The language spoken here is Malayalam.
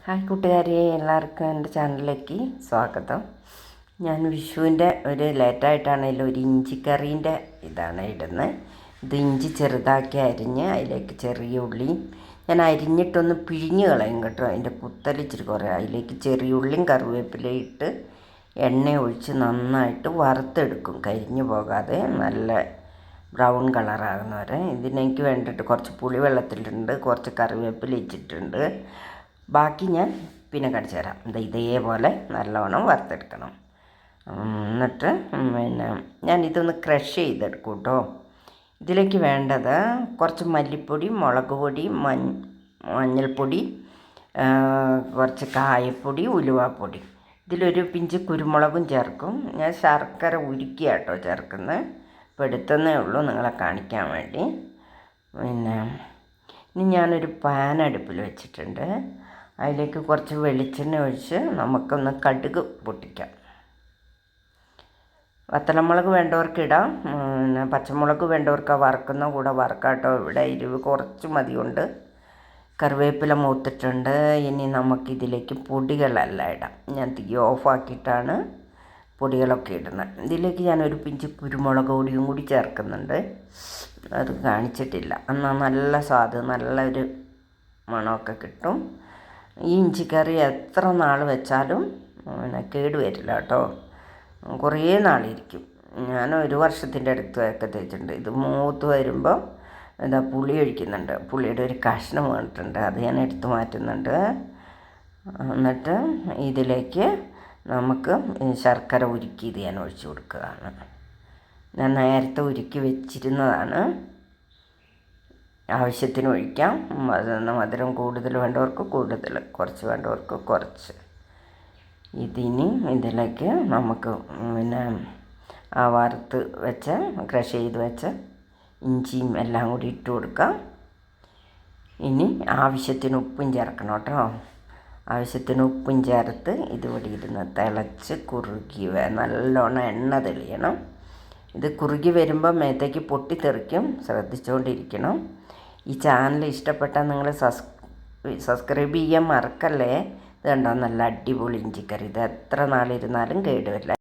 ഹായ് കൂട്ടുകാരെ, എല്ലാവർക്കും എൻ്റെ ചാനലിലേക്ക് സ്വാഗതം. ഞാൻ വിഷുവിൻ്റെ ഒരു ലേറ്റായിട്ടാണെങ്കിലും ഒരു ഇഞ്ചിക്കറീൻ്റെ ഇതാണ് ഇടുന്നത്. ഇത് ഇഞ്ചി ചെറുതാക്കി അരിഞ്ഞ് അതിലേക്ക് ചെറിയ ഉള്ളി ഞാൻ അരിഞ്ഞിട്ടൊന്ന് പിഴിഞ്ഞ് കളയും കേട്ടോ. അതിൻ്റെ കുത്തലിച്ചിട്ട് കുറേ അതിലേക്ക് ചെറിയ ഉള്ളിയും കറിവേപ്പിലയും ഇട്ട് എണ്ണ ഒഴിച്ച് നന്നായിട്ട് വറുത്തെടുക്കും, കരിഞ്ഞു പോകാതെ നല്ല ബ്രൗൺ കളറാകുന്നവരെ. ഇതിനെനിക്ക് വേണ്ടിയിട്ട് കുറച്ച് പുളി വെള്ളത്തിലിട്ടുണ്ട്, കുറച്ച് കറിവേപ്പില ഇട്ടിട്ടുണ്ട്. ബാക്കി ഞാൻ പിന്നെ കാണിച്ചു തരാം. ഇതേപോലെ നല്ലോണം വറുത്തെടുക്കണം. എന്നിട്ട് ഞാൻ ഇതൊന്ന് ക്രഷ് ചെയ്തെടുക്കും കേട്ടോ. ഇതിലേക്ക് വേണ്ടത് കുറച്ച് മല്ലിപ്പൊടി, മുളക് പൊടി, മഞ്ഞൾപ്പൊടി, കുറച്ച് കായപ്പൊടി, ഉലുവാപ്പൊടി, ഇതിലൊരു പിഞ്ച് കുരുമുളകും ചേർക്കും. ഞാൻ ശർക്കര ഉരുക്കിയ കേട്ടോ ചേർക്കുന്നത്. ഇപ്പോൾ എടുത്തന്നേ ഉള്ളൂ നിങ്ങളെ കാണിക്കാൻ വേണ്ടി. ഇനി ഞാനൊരു പാൻ അടുപ്പിൽ വെച്ചിട്ടുണ്ട്. അതിലേക്ക് കുറച്ച് വെളിച്ചെണ്ണ ഒഴിച്ച് നമുക്കൊന്ന് കടുക് പൊട്ടിക്കാം. വത്തലമുളക് വേണ്ടവർക്ക് ഇടാം, പച്ചമുളക് വേണ്ടവർക്ക് വറുക്കുന്ന കൂടെ വറുക്കാട്ടോ. ഇവിടെ എരിവ് കുറച്ച് മതിയുണ്ട്. കറിവേപ്പില മൂത്തിട്ടുണ്ട്. ഇനി നമുക്കിതിലേക്ക് പൊടികളെല്ലാം ഇടാം. ഞാൻ തീ ഓഫാക്കിയിട്ടാണ് പൊടികളൊക്കെ ഇടുന്നത്. ഇതിലേക്ക് ഞാനൊരു പിഞ്ച് കുരുമുളക് പൊടിയും കൂടി ചേർക്കുന്നുണ്ട്. അത് കാണിച്ചിട്ടില്ല. എന്നാൽ നല്ല സ്വാദ്, നല്ലൊരു മണമൊക്കെ കിട്ടും. ഈ ഇഞ്ചിക്കറി എത്ര നാൾ വെച്ചാലും കേടുവരില്ല കേട്ടോ. കുറേ നാളിരിക്കും. ഞാൻ 1 വർഷത്തിൻ്റെ അടുത്തൊക്കെ തേച്ചിട്ടുണ്ട്. ഇത് മൂത്ത് വരുമ്പോൾ പുളി ഒഴിക്കുന്നുണ്ട്. പുളിയുടെ ഒരു കഷ്ണം വീണിട്ടുണ്ട്, അത് ഞാൻ എടുത്ത് മാറ്റുന്നുണ്ട്. എന്നിട്ട് ഇതിലേക്ക് നമുക്ക് ശർക്കര ഉരുക്കിയത് ഞാൻ ഒഴിച്ച് കൊടുക്കുകയാണ്. ഞാൻ നേരത്തെ ഉരുക്കി വെച്ചിരുന്നതാണ്. ആവശ്യത്തിന് ഒഴിക്കാം. മധുരം കൂടുതൽ വേണ്ടവർക്ക് കൂടുതൽ, കുറച്ച് വേണ്ടവർക്ക് കുറച്ച്. ഇതിലേക്ക് നമുക്ക് വറുത്ത് വെച്ച ക്രഷ് ചെയ്ത് വെച്ച ഇഞ്ചിയും എല്ലാം കൂടി ഇട്ട് കൊടുക്കാം. ഇനി ആവശ്യത്തിന് ഉപ്പും ചേർക്കണം കേട്ടോ. ആവശ്യത്തിന് ഉപ്പും ചേർത്ത് ഇതിവിടെ ഇരുന്ന് തിളച്ച് കുറുകി നല്ലോണം എണ്ണ തെളിയണം. ഇത് കുറുകി വരുമ്പോൾ മേത്തേക്ക് പൊട്ടിത്തെറിക്കും, ശ്രദ്ധിച്ചുകൊണ്ടിരിക്കണം. ഈ ചാനൽ ഇഷ്ടപ്പെട്ടാൽ നിങ്ങൾ സബ്സ്ക്രൈബ് ചെയ്യാൻ മറക്കല്ലേ. ഇത് കണ്ടോ, നല്ല അടിപൊളി ഇഞ്ചിക്കറി. ഇത് എത്ര നാളിരുന്നാലും കേടുവരില്ല.